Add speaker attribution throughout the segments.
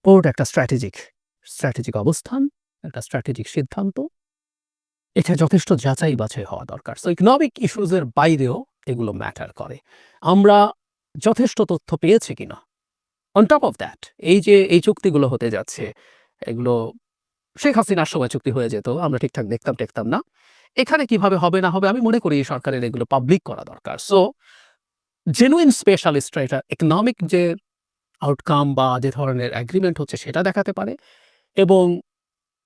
Speaker 1: Port একটা strategic অবস্থান, একটা স্ট্র্যাটেজিক সিদ্ধান্ত। এটা যথেষ্ট যাচাই বাছাই হওয়া দরকার। সো ইকোনমিক ইস্যুজ এর বাইরেও এগুলো ম্যাটার করে। আমরা যথেষ্ট তথ্য পেয়েছি কিনা? অন টপ অফ দ্যাট এই যে এই চুক্তিগুলো হতে যাচ্ছে, এগুলো শেখ হাসিনার সময় চুক্তি হয়ে যেত। আমরা ঠিকঠাক দেখতাম না। এখানে কিভাবে হবে না হবে আমি মনে করি সরকারের এগুলো পাবলিক করা দরকার। সো জেনুইন স্পেশালিস্টরা এটা ইকোনমিক যে আউটকাম বা যে ধরনের এগ্রিমেন্ট হচ্ছে সেটা দেখাতে পারে এবং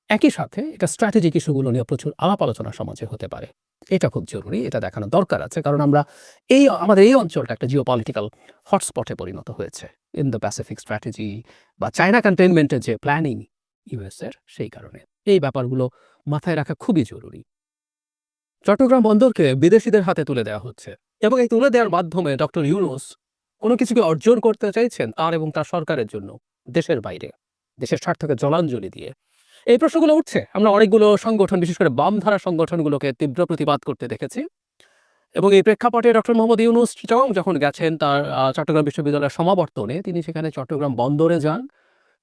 Speaker 1: একই সাথে এটা স্ট্র্যাটেজিক ইস্যুগুলো নিয়ে প্রচুর আলাপ আলোচনা সমাজে হতে পারে। এটা খুব জরুরি। এটা দেখানো দরকার আছে। কারণ আমরা আমাদের এই অঞ্চলটা একটা জিওপলিটিক্যাল হটস্পটে পরিণত হয়েছে। ইন দ্য প্যাসিফিক স্ট্র্যাটেজি বা চায়না কন্টেইনমেন্ট এর যে প্ল্যানিং ইউএস এর সেই কারণে। এই ব্যাপারগুলো মাথায় রাখা খুবই জরুরি। চট্টগ্রাম বন্দরকে বিদেশীদের হাতে তুলে দেওয়া হচ্ছে এবং এই তুলে দেওয়ার মাধ্যমে ডক্টর ইউনূস কোনো কিছুকে অর্জন করতে চাইছেন তার এবং তার সরকারের জন্য দেশের বাইরে, দেশের স্বার্থকে জলাঞ্জলি দিয়ে। এই প্রশ্নগুলো উঠছে। আমরা অনেকগুলো সংগঠন বিশেষ করে বামধারা সংগঠনগুলোকে তীব্র প্রতিবাদ করতে দেখেছি এবং এই প্রেক্ষাপটে ডক্টর মোহাম্মদ ইউনূস যখন গেছেন তার চট্টগ্রাম বিশ্ববিদ্যালয়ের সমাবর্তনে তিনি সেখানে চট্টগ্রাম বন্দরে যান।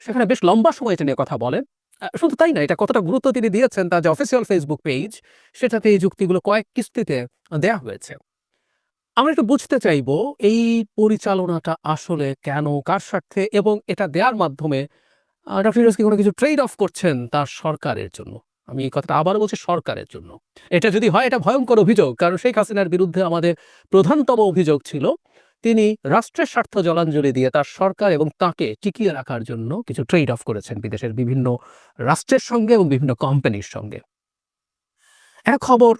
Speaker 1: সেখানে বেশ লম্বা সময় এটা নিয়ে কথা বলেন। শুধু তাই না, এটা কতটা গুরুত্ব তিনি দিয়েছেন তার যে অফিসিয়াল ফেসবুক পেজ সেটাতে এই যুক্তিগুলো কয়েক কিস্তিতে দেয়া হয়েছে। আমরা একটু বুঝতে চাইবো এই পরিচালনাটা আসলে কেন, কার স্বার্থে এবং এটা দেওয়ার মাধ্যমে ডক্টর ইউনূস কি কোনো কিছু ট্রেড অফ করছেন তার সরকারের জন্য? আমি এই কথাটা আবারও বলছি, সরকারের জন্য। এটা যদি হয় এটা ভয়ংকর অভিযোগ। কারণ শেখ হাসিনার বিরুদ্ধে আমাদের প্রধানতম অভিযোগ ছিল তিনি রাষ্ট্রের স্বার্থ জলাঞ্জলি দিয়ে তার সরকার এবং তাকে টিকিয়ে রাখার জন্য কিছু ট্রেড অফ করেছেন বিদেশের বিভিন্ন রাষ্ট্রের সঙ্গে এবং বিভিন্ন কোম্পানির সঙ্গে। একটা খবর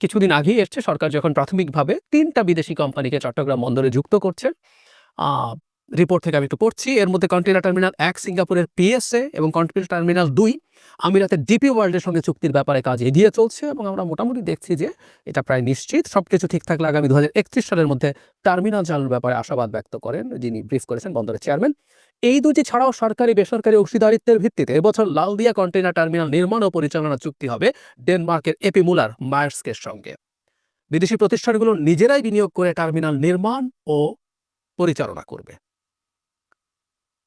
Speaker 1: কিছুদিন আগেই এসছে, সরকার যখন প্রাথমিকভাবে ৩ টা বিদেশি কোম্পানিকে চট্টগ্রাম বন্দরে যুক্ত করছে। আ রিপোর্ট থেকে আমি একটু পড়ছি। এর মধ্যে কন্টেইনার টার্মিনাল ১ সিঙ্গাপুরের পিএসএ এবং কন্টেইনার টার্মিনাল ২ আমিরাতের ডিপি ওয়ার্ল্ডের সঙ্গে চুক্তির ব্যাপারে কাজ এগিয়ে চলছে এবং আমরা মোটামুটি দেখছি যে এটা প্রায় নিশ্চিত। সবকিছু ঠিক থাকলে আগামী ২০৩১ সালের মধ্যে টার্মিনাল চালুর ব্যাপারে আশাবাদ ব্যক্ত করেন যিনি ব্রিফ করেছেন বন্দরের চেয়ারম্যান। এই দুটি ছাড়াও সরকারি বেসরকারি অংশীদারিত্বের ভিত্তিতে এবছর লালদিয়া কন্টেইনার টার্মিনাল নির্মাণ ও পরিচালনা চুক্তি হবে ডেনমার্কের এপি মুলার মায়ার্সকের সঙ্গে। বিদেশি প্রতিষ্ঠানগুলো নিজেরাই বিনিয়োগ করে টার্মিনাল নির্মাণ ও পরিচালনা করবে।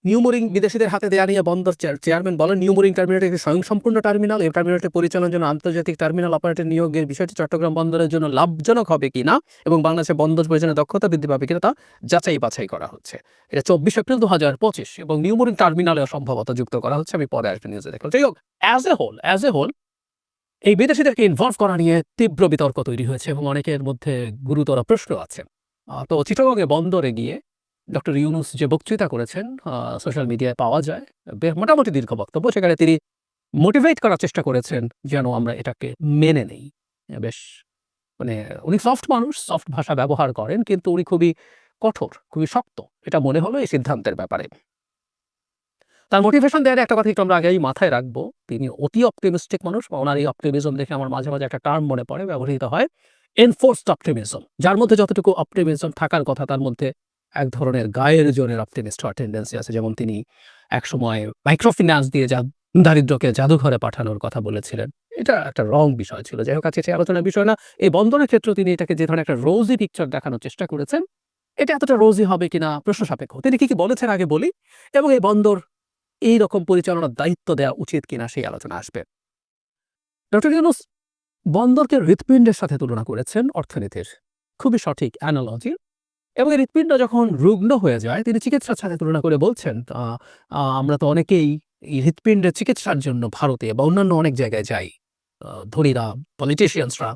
Speaker 1: নিউমোরিং বিদেশিদের হাতে দেয়া নিয়ে বন্দর চেয়ারম্যান বলেন, নিউমোরিং টার্মিনাল একটি স্বয়ংসম্পূর্ণ টার্মিনাল। এই টার্মিনালটি পরিচালনার জন্য আন্তর্জাতিক টার্মিনাল অপারেটর নিয়োগের বিষয়টি চট্টগ্রাম বন্দরের জন্য লাভজনক হবে কিনা এবং বাংলাদেশের বন্দর পরিচালনার দক্ষতা বৃদ্ধি পাবে কিনা তা যাচাই বাছাই করা হচ্ছে। এটা ২৪ এপ্রিল ২০২৫ এবং নিউমোরিং টার্মিনালেও সম্ভবত যুক্ত করা হচ্ছে। আমি পরে আসবে নিউজে দেখলাম। যাই হোক, অ্যাজ এ হোল এই বিদেশিদেরকে ইনভলভ করা নিয়ে তীব্র বিতর্ক তৈরি হয়েছে এবং অনেকের মধ্যে গুরুতর প্রশ্ন আছে। তো চিটাগংয়ে বন্দরে গিয়ে ডক্টর ইউনূস যে বক্তৃতা করেছেন সোশ্যাল মিডিয়ায় পাওয়া যায়। মোটামুটি দীর্ঘ বক্তব্য। সেখানে তিনি মোটিভেট করার চেষ্টা করেছেন যেন আমরা এটাকে মেনে নেই। বেশ মানে উনি সফট মানুষ, সফট ভাষা ব্যবহার করেন কিন্তু উনি খুবই কঠোর, খুবই শক্ত। এটা মনে হলো এই সিদ্ধান্তের ব্যাপারে। তার মোটিভেশন দেওয়ার একটা কথা একটু আমরা আগেই মাথায় রাখবো। তিনি অতি অপটিমিস্টিক মানুষ বা ওনার এই অপটিমিজম দেখে আমার মাঝে একটা টার্ম মনে পড়ে, ব্যবহৃত হয় এনফোর্সড অপটিমিজম। যার মধ্যে যতটুকু অপটিমিজম থাকার কথা তার মধ্যে এক ধরনের গায়ের জোরের অপটিমিস্ট হওয়ার টেন্ডেন্সি আছে। যেমন তিনি একসময় মাইক্রোফিন্যান্স দিয়ে দারিদ্র্যকে জাদুঘরে পাঠানোর কথা বলেছিলেন। এটা একটা রং বিষয় ছিল। যাই হোক, আজকে সেই আলোচনার বিষয় না। এই বন্দরের ক্ষেত্রেও তিনি এটাকে যে ধরনের একটা রোজি পিকচার দেখানোর চেষ্টা করেছেন, এটা এতটা রোজি হবে কিনা প্রশ্ন সাপেক্ষ। তিনি কি বলেছেন আগে বলি এবং এই বন্দর এইরকম পরিচালনার দায়িত্ব দেওয়া উচিত কিনা সেই আলোচনা আসবে। ডক্টর ইউনূস বন্দরকে হৃৎপিণ্ডের সাথে তুলনা করেছেন অর্থনীতির। খুবই সঠিক অ্যানালজি। এবং এই হৃৎপিণ্ড যখন রুগ্ন হয়ে যায় তিনি চিকিৎসার সাথে তুলনা করে বলছেন, আমরা তো অনেকেই এই হৃৎপিণ্ডের চিকিৎসার জন্য ভারতে বা অন্যান্য অনেক জায়গায় যাই। ধনীরা, পলিটিশিয়ানসরা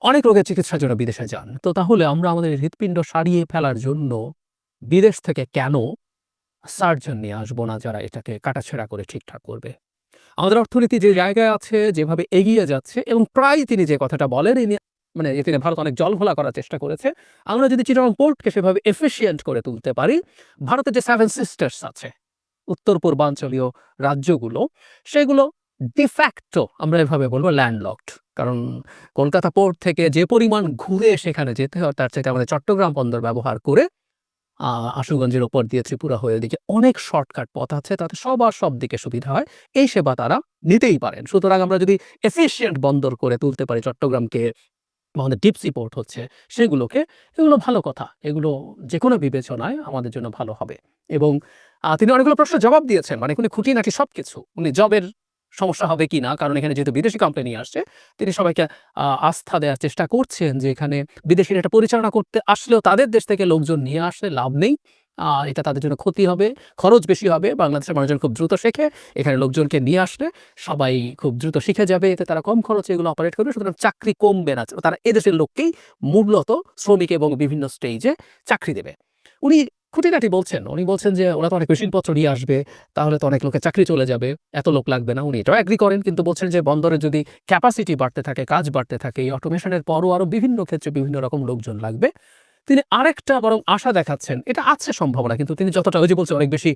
Speaker 1: অনেক রোগের চিকিৎসার জন্য বিদেশে যান। তো তাহলে আমরা আমাদের হৃৎপিণ্ড সারিয়ে ফেলার জন্য বিদেশ থেকে কেন সার্জন নিয়ে আসবো না যারা এটাকে কাটাছেঁড়া করে ঠিকঠাক করবে? আমাদের অর্থনীতি যে জায়গায় আছে, যেভাবে এগিয়ে যাচ্ছে এবং প্রায় তিনি যে কথাটা বলেন এই নিয়ে তিনি ভারত অনেক জলঘোলা করার চেষ্টা করেছে। আমরা যদি চিটাগং পোর্টকে সেভাবে এফিশিয়েন্ট করে তুলতে পারি, ভারতের যে 7 সিস্টার্স আছে, উত্তর পূর্বাঞ্চলীয় রাজ্যগুলো, সেগুলো ডিফ্যাক্টো আমরা এভাবে বলবো ল্যান্ডলকড। কারণ কলকাতা পোর্ট থেকে যে পরিমাণ ঘুরে সেখানে যেতে হয় তার চাইতে আমাদের চট্টগ্রাম বন্দর ব্যবহার করে আশুগঞ্জের ওপর দিয়ে ত্রিপুরা হয়ে এদিকে অনেক শর্টকাট পথ আছে, তাতে সবার সব দিকে সুবিধা হয়। এই সেবা তারা নিতেই পারেন। সুতরাং আমরা যদি এফিশিয়েন্ট বন্দর করে তুলতে পারি চট্টগ্রামকে, আমাদের ডিপ সি পোর্ট হচ্ছে সেগুলোকে, এগুলো ভালো কথা। এগুলো যেকোনো বিবেচনায় আমাদের জন্য ভালো হবে এবং তিনি অনেকগুলো প্রশ্নের জবাব দিয়েছেন। মানে উনি খুঁটিনাটি সবকিছু। উনি জবের সমস্যা হবে কিনা, কারণ এখানে যেহেতু বিদেশি কোম্পানি আসছে, তিনি সবাইকে আস্থা দেওয়ার চেষ্টা করছেন যে এখানে বিদেশিরা এটা পরিচালনা করতে আসলেও তাদের দেশ থেকে লোকজন নিয়ে আসলে লাভ নেই। এটা তাদের জন্য ক্ষতি হবে, খরচ বেশি হবে। বাংলাদেশের মানুষজন খুব দ্রুত শেখে। এখানে লোকজনকে নিয়ে আসলে সবাই খুব দ্রুত শিখে যাবে। এতে তারা কম খরচে এগুলো অপারেট করবে। সুতরাং চাকরি কমবে না। তারা এদেশের লোককেই মূলত শ্রমিক এবং বিভিন্ন স্টেজে চাকরি দেবে। উনি খুঁটিনাটি বলছেন। উনি বলছেন যে ওরা তো অনেক মেশিনপত্র নিয়ে আসবে, তাহলে তো অনেক লোকের চাকরি চলে যাবে, এত লোক লাগবে না। উনি এটাও এগ্রি করেন, কিন্তু বলছেন যে বন্দরে যদি ক্যাপাসিটি বাড়তে থাকে, কাজ বাড়তে থাকে, এই অটোমেশনের পরও আরো বিভিন্ন ক্ষেত্রে বিভিন্ন রকম লোকজন লাগবে। তিনি আরেকটা বরং আশা দেখাচ্ছেন, এটা আছে সম্ভাবনা, কিন্তু তিনি যতটা ওই যে বলছে অনেক বেশি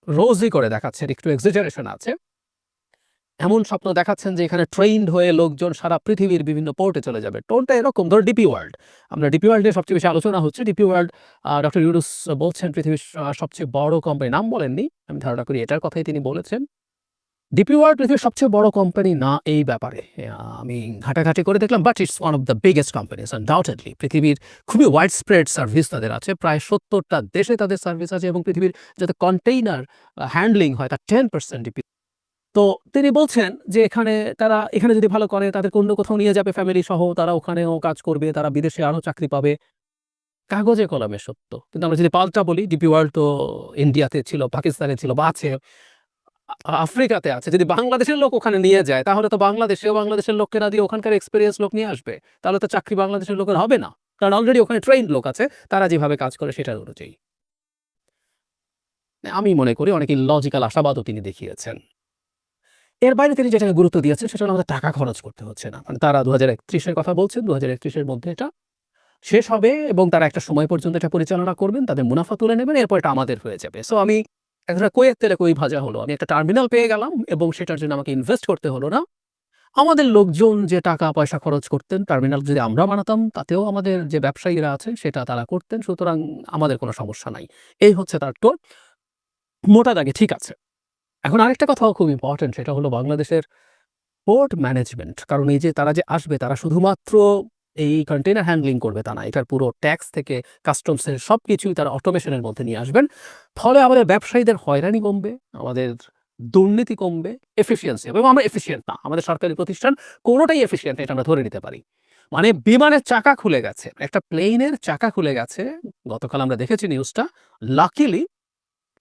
Speaker 1: রোজি করে দেখাচ্ছেন, একটু এক্সাজারেশন আছে। এমন স্বপ্ন দেখাচ্ছেন যে এখানে ট্রেইনড হয়ে লোকজন সারা পৃথিবীর বিভিন্ন পোর্টে চলে যাবে। টোনটা এরকম, ধরো ডিপি ওয়ার্ল্ড। আমরা ডিপি ওয়ার্ল্ড নিয়ে সবচেয়ে বেশি আলোচনা হচ্ছে। ডিপি ওয়ার্ল্ড ডক্টর ইউনুস বলছেন পৃথিবীর সবচেয়ে বড় কোম্পানি, নাম বলেননি, আমি ধারণা করি এটার কথাই তিনি বলেছেন। ডিপি ওয়ার্ল্ড পৃথিবীর সবচেয়ে বড় কোম্পানি না এই ব্যাপারে আমি ঘাটাঘাটি করে দেখলাম, but it's one of the biggest companies undoubtedly. পৃথিবীর খুবই ওয়াইড স্প্রেড সার্ভিস তাদের আছে, প্রায় ৭০টা দেশে তাদের সার্ভিস আছে, এবং পৃথিবীর যাতে কন্টেইনার হ্যান্ডলিং হয় তার 10% ডিপি। তো তিনি বলছেন যে এখানে যদি ভালো করে তাদেরকে অন্য কোথাও নিয়ে যাবে ফ্যামিলি সহ, তারা ওখানেও কাজ করবে, তারা বিদেশে আরো চাকরি পাবে। কাগজে কলমে সত্য। কিন্তু আমরা যদি পাল্টা বলি, ডিপি ওয়ার্ল্ড তো ইন্ডিয়াতে ছিল, পাকিস্তানে ছিল বা আছে, আফ্রিকাতে আছে। যদি বাংলাদেশের লোক ওখানে নিয়ে যায়, তাহলে তো বাংলাদেশের লোককে না দিয়ে ওখানকার এক্সপেরিয়েন্স লোক নিয়ে আসবে। তাহলে তো চাকরি বাংলাদেশের লোকের হবে না। কারণ অলরেডি ওখানে ট্রেইনড লোক আছে, তারা যেভাবে কাজ করে সেটার অনুযায়ী। আমি মনে করি অনেক ইললজিক্যাল আশাবাদও তিনি দেখিয়েছেন। এর বাইরে তিনি যেটাকে গুরুত্ব দিয়েছেন সেটা হলো আমাদের টাকা খরচ করতে হচ্ছে না। মানে তারা ২০৩১ এর কথা বলছেন, ২০৩১ এর মধ্যে এটা শেষ হবে এবং তারা একটা সময় পর্যন্ত এটা পরিচালনা করবেন, তাদের মুনাফা তুলে নেবেন, এরপর এটা আমাদের হয়ে যাবে। সো আমি একটা কইয়ের তেলে কই ভাজা হলো। আমি একটা টার্মিনাল পেয়ে গেলাম এবং সেটার জন্য আমাকে ইনভেস্ট করতে হলো না। আমাদের লোকজন যে টাকা পয়সা খরচ করতেন, টার্মিনাল যদি আমরা বানাতাম, তাতেও আমাদের যে ব্যবসায়ীরা আছে সেটা তারা করতেন। সুতরাং আমাদের কোনো সমস্যা নাই। এই হচ্ছে তার টোন। মোটা দাগে ঠিক আছে। এখন আরেকটা কথাও খুব ইম্পোর্টেন্ট, সেটা হলো বাংলাদেশের পোর্ট ম্যানেজমেন্ট। কারণ এই যে তারা যে আসবে, তারা শুধুমাত্র এই কন্টেইনার হ্যান্ডলিং করবে তা না। এটার পুরো ট্যাক্স থেকে কাস্টমসের সবকিছুই তারা অটোমেশনের মধ্যে নিয়ে আসবেন। ফলে আমাদের ব্যবসায়ীদের হয়রানি কমবে, আমাদের দুর্নীতি কমবে, এফিসিয়েন্সি হবে। এবং আমরা এফিসিয়েন্ট না, আমাদের সরকারি প্রতিষ্ঠান কোনোটাই এফিসিয়েন্ট এটা আমরা ধরে নিতে পারি। মানে বিমানের চাকা খুলে গেছে, একটা প্লেনের চাকা খুলে গেছে। গতকাল আমরা দেখেছি নিউজটা। লাকিলি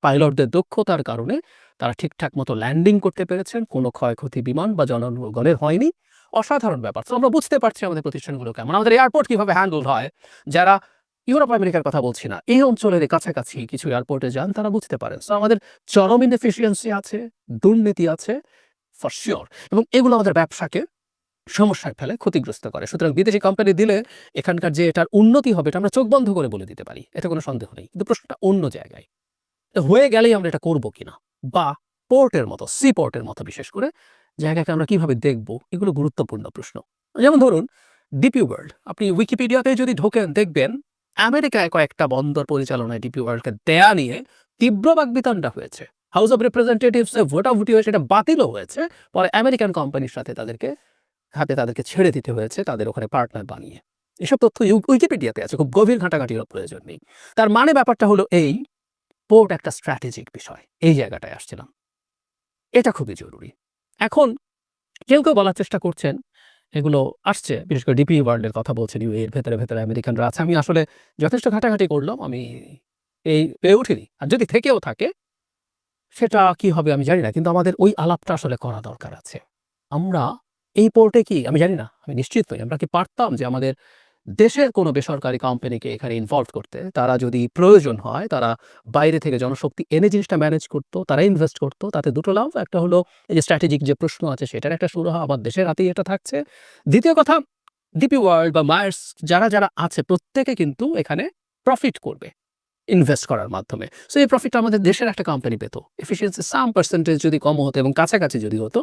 Speaker 1: পাইলটদের দক্ষতার কারণে তারা ঠিকঠাক মতো ল্যান্ডিং করতে পেরেছেন। কোনো ক্ষয়ক্ষতি বিমান বা জনগণের হয়নি। অসাধারণ ব্যাপার। তো আমরা বুঝতে পারছি আমাদের প্রতিষ্ঠানগুলো কেমন, আমাদের এয়ারপোর্ট কিভাবে হ্যান্ডেল হয়। যারা ইউরোপ আমেরিকার কথা বলছি না, এই অঞ্চলের কাছাকাছি কিছু এয়ারপোর্টে যান, তারা বুঝতে পারেন। সো আমাদের চরম ইনএফিসিয়েন্সি আছে, দুর্নীতি আছে ফর শিওর, এবং এগুলো আমাদের ব্যবসাকে সমস্যায় ফেলে, ক্ষতিগ্রস্ত করে। সুতরাং বিদেশি কোম্পানি দিলে এখানকার যে এটার উন্নতি হবে, এটা আমরা চোখ বন্ধ করে বলে দিতে পারি, এটা কোনো সন্দেহ নেই। কিন্তু প্রশ্নটা অন্য জায়গায়। হয়ে গেলেই আমরা এটা করব কিনা, বা পোর্টের মতো, সি পোর্টের মতো বিশেষ করে জায়গাকে আমরা কিভাবে দেখব, এগুলো গুরুত্বপূর্ণ প্রশ্ন। যেমন ধরুন ডিপি ওয়ার্ল্ড, আপনি উইকিপিডিয়াতে যদি ঢোকেন দেখবেন আমেরিকায় কয়েকটা বন্দর পরিচালনায় ডিপি ওয়ার্ল্ডকে দেয়া নিয়ে তীব্র বাকবিতণ্ডা হয়েছে। হাউস অফ রিপ্রেজেন্টেটিভস এ ভোটাভুটি হয়েছে, এটা বাতিলও হয়েছে। পরে আমেরিকান কোম্পানির সাথে তাদেরকে ছেড়ে দিতে হয়েছে, তাদের ওখানে পার্টনার বানিয়ে। এসব তথ্য উইকিপিডিয়াতে আছে, খুব গভীর ঘাটাঘাটির প্রয়োজন নেই। তার মানে ব্যাপারটা হলো এই, পোর্ট একটা স্ট্র্যাটেজিক বিষয়। এই জায়গাটায় আসছিলাম, এটা খুবই জরুরি। এখন কেউ বলার চেষ্টা করছেন এগুলো আসছে, বিশেষ করে ডিপি ওয়ার্ল্ডের কথা বলছেন, এর ভেতরে আমেরিকানরা আছে। আমি আসলে যথেষ্ট ঘাটাঘাটি করলাম, আমি এই পেয়ে উঠিনি। আর যদি থেকেও থাকে সেটা কি হবে আমি জানি না, কিন্তু আমাদের ওই আলাপটা আসলে করা দরকার আছে। আমরা এই পোর্টে কি আমি জানি না, আমি নিশ্চিত নই আমরা কি পারতাম যে আমাদের দেশের কোনো বেসরকারি কোম্পানিকে এখানে ইনভলভ করতে। তারা যদি প্রয়োজন হয়, তারা বাইরে থেকে জনশক্তি এনে জিনিসটা ম্যানেজ করত, তারা ইনভেস্ট করত। তাতে দুটো লাভ, একটা হলো এই যে স্ট্র্যাটেজিক যে প্রশ্ন আছে সেটার একটা সুরাহা আমার দেশের হাতেই এটা থাকছে। দ্বিতীয় কথা, ডিপি ওয়ার্ল্ড বা মায়ার্স যারা আছে প্রত্যেকে কিন্তু এখানে প্রফিট করবে ইনভেস্ট করার মাধ্যমে। সো এই প্রফিটটা আমাদের দেশের একটা কোম্পানি পেত। এফিসিয়েন্সি সাম পার্সেন্টেজ যদি কম হতো এবং কাছাকাছি যদি হতো,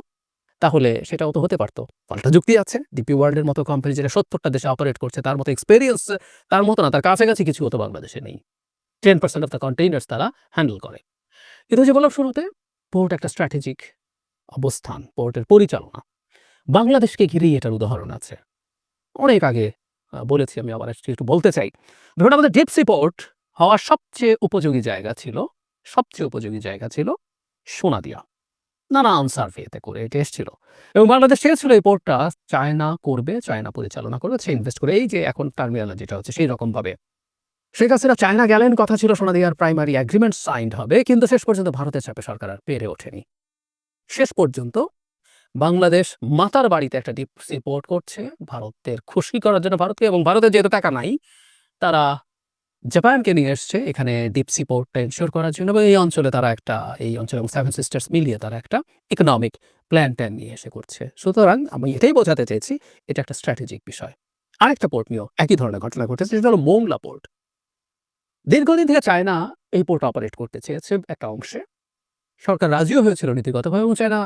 Speaker 1: তাহলে সেটাও তো হতে পারত। পাল্টা যুক্তি আছে, ডিপি ওয়ার্ল্ডের মতো কোম্পানি যেটা ৭০টা দেশে অপারেট করছে, তার মতো এক্সপেরিয়েন্স, তার মতো না, তার কাছাকাছি কিছু হতো বাংলাদেশে নেই। 10% অফ দ্য কন্টেইনার্স তারা হ্যান্ডেল করে। কিন্তু যে বললাম শুরুতে, পোর্ট একটা স্ট্র্যাটেজিক অবস্থান, পোর্টের পরিচালনা। বাংলাদেশকে ঘিরেই এটার উদাহরণ আছে। অনেক আগে বলেছি, আমি আবার একটু বলতে চাই। ধরুন আমাদের ডিপ সি পোর্ট হওয়ার সবচেয়ে উপযোগী জায়গা ছিল সবচেয়ে উপযোগী জায়গা ছিল সোনাদিয়া। নানান সার্ভেতে করে এটা এসেছিল এবং বাংলাদেশ চেয়েছিল এই পোর্টটা চায়না করবে, চায়না পরিচালনা করবে, সে ইনভেস্ট করে। এই যে এখন টার্মিনাল যেটা হচ্ছে সেই রকমভাবে শেখ হাসিনা চায়না গেলেন, কথা ছিল সোনাদিয়ার প্রাইমারি এগ্রিমেন্ট সাইন্ড হবে, কিন্তু শেষ পর্যন্ত ভারতের চাপে সরকার আর পেরে ওঠেনি। শেষ পর্যন্ত বাংলাদেশ মাতার বাড়িতে একটা ডিপ সি পোর্ট করছে ভারতের খুশি করার জন্য ভারতকে, এবং ভারতের যেহেতু টাকা নাই তারা জাপানকে নিয়ে এসছে এখানে ডিপ সি পোর্টটা এনশিওর করার জন্য, এবং এই অঞ্চলে তারা একটা, এই অঞ্চলে এবং সেভেন সিস্টার্স মিলিয়ে তারা একটা ইকোনমিক প্ল্যান নিয়ে এসে করছে। সুতরাং আমি এটাই বোঝাতে চেয়েছি, এটা একটা স্ট্র্যাটেজিক বিষয়। আরেকটা পোর্ট নিয়েও একই ধরনের ঘটনা ঘটেছে, সেটা হলো মোংলা পোর্ট। দীর্ঘদিন থেকে চায়না এই পোর্ট অপারেট করতে চেয়েছে একটা অংশে, সরকার রাজিও হয়েছিল নীতিগতভাবে, এবং চায়না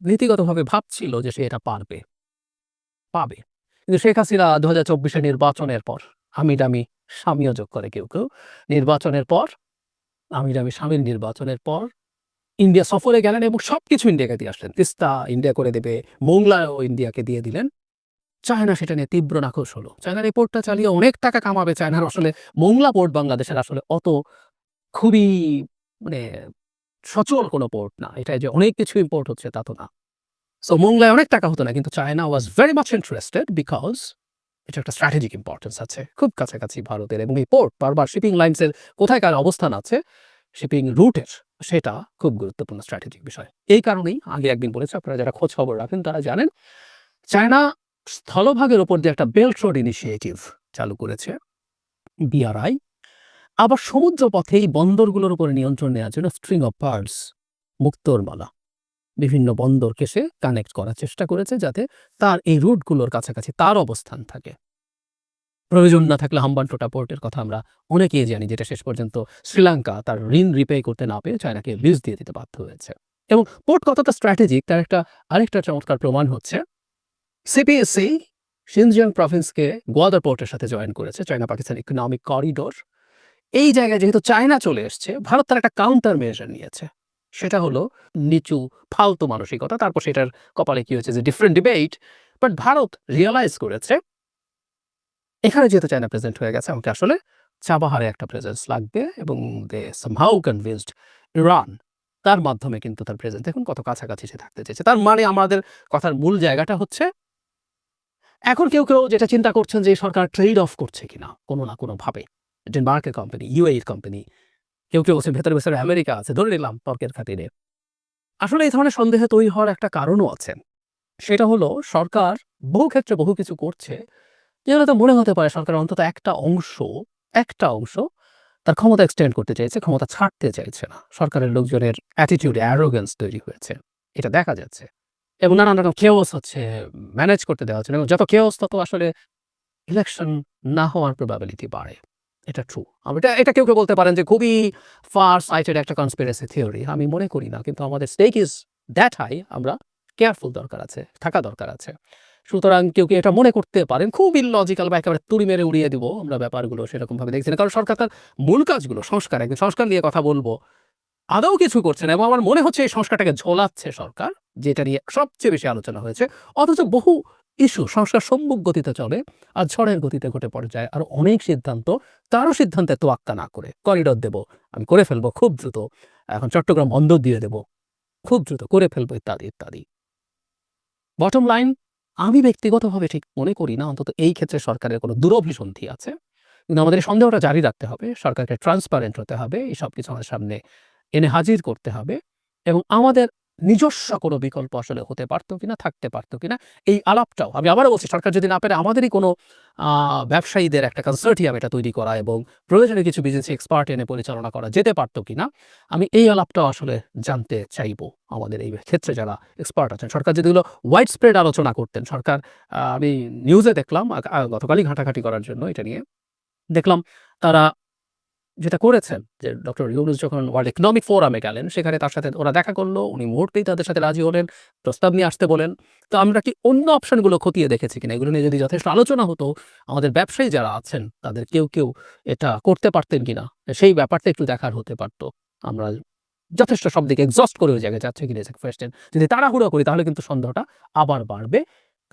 Speaker 1: নীতিগতভাবে ভাবছিল যে সে এটা পাবে। কিন্তু শেখ হাসিনা ২০২৪ নির্বাচনের পর আমিডামি স্বামীও যোগ করে কেউ নির্বাচনের পর, আমিডামি স্বামীর নির্বাচনের পর ইন্ডিয়া সফরে গেলেন এবং সবকিছু ইন্ডিয়াকে দিয়ে আসলেন। তিস্তা ইন্ডিয়া করে দেবে, মোংলাও ইন্ডিয়াকে দিয়ে দিলেন। চায়না সেটা নিয়ে তীব্র নাখোশ হলো। চায়নার এই পোর্টটা চালিয়ে অনেক টাকা কামাবে। চায়নার আসলে মোংলা পোর্ট বাংলাদেশের আসলে অত খুবই মানে সচল কোনো পোর্ট না। এটায় যে অনেক কিছু ইম্পোর্ট হচ্ছে তা তো না। সো মোংলায় অনেক টাকা হতো না, কিন্তু China was very much interested because এটা একটা স্ট্র্যাটেজিক ইম্পর্টেন্স আছে খুব কাছাকাছি ভারতের, এবং এই পোর্ট বারবার শিপিং লাইনসের কোথায় কার অবস্থান আছে, শিপিং রুটের, সেটা খুব গুরুত্বপূর্ণ স্ট্র্যাটেজিক বিষয়। এই কারণেই আগে একদিন বলেছে, আপনারা যারা খোঁজ খবর রাখেন তারা জানেন, চায়না স্থলভাগের ওপর দিয়ে একটা বেল্ট রোড ইনিশিয়েটিভ চালু করেছে, বিআরআই। আবার সমুদ্র পথে এই বন্দরগুলোর উপরে নিয়ন্ত্রণ নেওয়ার জন্য স্ট্রিং অফ পার্লস, মুক্তোর মালা, বিভিন্ন বন্দরকে সে কানেক্ট করার চেষ্টা করেছে, যাতে তার এই রুটগুলোর কাছাকাছি তার অবস্থান থাকে। প্রয়োজন না থাকলে হাম্বানটোটা পোর্টের কথা আমরা অনেকেই জানি, যেটা শেষ পর্যন্ত শ্রীলঙ্কা তার ঋণ রিপে করতে না পেরে চায়নাকে লিজ দিয়ে দিতে বাধ্য হয়েছে। এবং পোর্ট কতটা স্ট্র্যাটেজিক তার আরেকটা চমৎকার প্রমাণ হচ্ছে, সিপিএসসি শিনজিয়াং প্রভিন্সকে গোয়াদার পোর্টের সাথে জয়েন করেছে, চায়না পাকিস্তান ইকোনমিক করিডোর। এই জায়গায় যেহেতু চায়না চলে এসছে, ভারত তার একটা কাউন্টার মেজার নিয়েছে, সেটা হলো নিচু ফালতু মানসিকতা। তারপর সেটার কপালে কি হয়েছে যে different debate, but Bharat realise করেছে এখানে যেহেতু চায়না প্রেজেন্ট হয়ে গেছে, আমাকে আসলে চাবাহারে একটা প্রেজেন্স লাগবে, এবং দে সামহাউ কনভিন্সড ইরান তার মাধ্যমে কিন্তু তার প্রেজেন্স এখন কত কাছাকাছি সে থাকতে চেয়েছে। তার মানে আমাদের কথার মূল জায়গাটা হচ্ছে, এখন কেউ যেটা চিন্তা করছেন যে সরকার ট্রেড অফ করছে কিনা কোনো না কোনোভাবে, ডেনমার্কের কোম্পানি, ইউএইর কোম্পানি, কেউ বলছেন ভেতরে আমেরিকা আছে, ধরে নিলাম তর্কের খাতিরে। আসলে এই ধরনের সন্দেহে তৈরি হওয়ার একটা কারণও আছে, সেটা হলো সরকার বহু ক্ষেত্রে বহু কিছু করছে যেগুলো তো মনে হতে পারে সরকার অন্তত একটা অংশ তার ক্ষমতা এক্সটেন্ড করতে চাইছে, ক্ষমতা ছাড়তে চাইছে না। সরকারের লোকজনের অ্যাটিটিউডে অ্যারোগেন্স তৈরি হয়েছে, এটা দেখা যাচ্ছে, এবং নানান রকম কেওস হচ্ছে, ম্যানেজ করতে দেওয়া হচ্ছে না, এবং যত কেওস তত আসলে ইলেকশন না হওয়ার প্রবাবিলিটি বাড়ে। এটা ট্রু। এটা কেউ বলতে পারেন যে খুবই ফার সাইটেড একটা কনস্পিরেসি থিওরি, আমি মনে করি না, কিন্তু আমাদের স্টেক ইজ দ্যাট হাই, আমরা কেয়ারফুল থাকা দরকার আছে। সুতরাং কেউ এটা মনে করতে পারেন খুব ইললজিক্যাল বা একেবারে তুড়ি মেরে উড়িয়ে দিব আমরা ব্যাপারগুলো, সেরকমভাবে দেখছি না। কারণ সরকার তার মূল কাজগুলো, একদিন সংস্কার নিয়ে কথা বলবো, আদৌ কিছু করছে না, এবং আমার মনে হচ্ছে এই সংস্কারটাকে ঝোলাচ্ছে সরকার, যেটা নিয়ে সবচেয়ে বেশি আলোচনা হয়েছে। অথচ বহু ইস্যু সংস্কার সম্মুখ গতিতে চলে, আর ঝড়ের গতিতে ঘটে পড়ে যায় আর অনেক সিদ্ধান্ত, তারও সিদ্ধান্তে তোয়াক্কা না করে করিডোর দেব, আমি করে ফেলবো খুব দ্রুত, এখন চট্টগ্রাম বন্দর দিয়ে দেব খুব দ্রুত করে ফেলবো, ইত্যাদি ইত্যাদি। বটম লাইন, আমি ব্যক্তিগতভাবে ঠিক মনে করি না অন্তত এই ক্ষেত্রে সরকারের কোনো দুরভিসন্ধি আছে, কিন্তু আমাদের এই সন্দেহটা জারি রাখতে হবে, সরকারকে ট্রান্সপারেন্ট হতে হবে, এই সব কিছু আমাদের সামনে এনে হাজির করতে হবে, এবং আমাদের নিজস্ব কোনো বিকল্প আসলে হতে পারতো কিনা, থাকতে পারতো কিনা, এই আলাপটাও আমি আবারও বলছি, সরকার যদি না পারে আমাদেরই কোনো ব্যবসায়ীদের একটা কনসোর্টিয়াম এটা তৈরি করা, এবং প্রয়োজনে কিছু বিজনেস এক্সপার্ট এনে পরিচালনা করা যেতে পারতো কিনা, আমি এই আলাপটাও আসলে জানতে চাইবো আমাদের এই ক্ষেত্রে যারা এক্সপার্ট আছেন। সরকার যদি এগুলো ওয়াইড স্প্রেড আলোচনা করতেন, সরকার আমি নিউজে দেখলাম গতকালই ঘাঁটাঘাঁটি করার জন্য এটা নিয়ে দেখলাম, তারা যেটা করেছেন যে ডক্টর ইউনূস যখন ওয়ার্ল্ড ইকোনমিক ফোরামে গেলেন, সেখানে তার সাথে ওরা দেখা করলো, উনি মুহূর্তেই তাদের সাথে রাজি হলেন, প্রস্তাব নিয়ে আসতে বলেন। তো আমরা কি অন্য অপশনগুলো খতিয়ে দেখেছি কিনা, এগুলো নিয়ে যদি যথেষ্ট আলোচনা হতো, আমাদের ব্যবসায়ী যারা আছেন তাদের কেউ এটা করতে পারতেন কিনা, সেই ব্যাপারটা একটু দেখার হতে পারতো। আমরা যথেষ্ট সব দিকে এক্সস্ট করে ওই জায়গায় যাচ্ছে কিনা কোয়েশ্চেন, যদি তাড়াহুড়ো করি তাহলে কিন্তু সন্দেহটা আবার বাড়বে।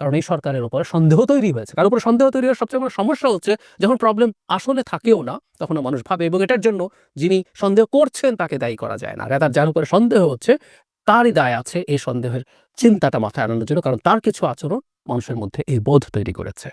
Speaker 1: কারণ এই সরকারের উপরে সন্দেহ তৈরি হয়েছে। কারণ উপরে সন্দেহ তৈরি হওয়ার সবচেয়ে বড় সমস্যা হচ্ছে যখন প্রবলেম আসলে থাকেও না, তখন মানুষ ভাবে এবং এটার জন্য যিনি সন্দেহ করছেন তাকে দায়ী করা যায় না। রাদার যার উপরে সন্দেহ হচ্ছে তারই দায় আছে এই সন্দেহের চিন্তাটা মাথায় আনানোর জন্য, কারণ তার কিছু আচরণ মানুষের মধ্যে এই বোধ তৈরি করেছে।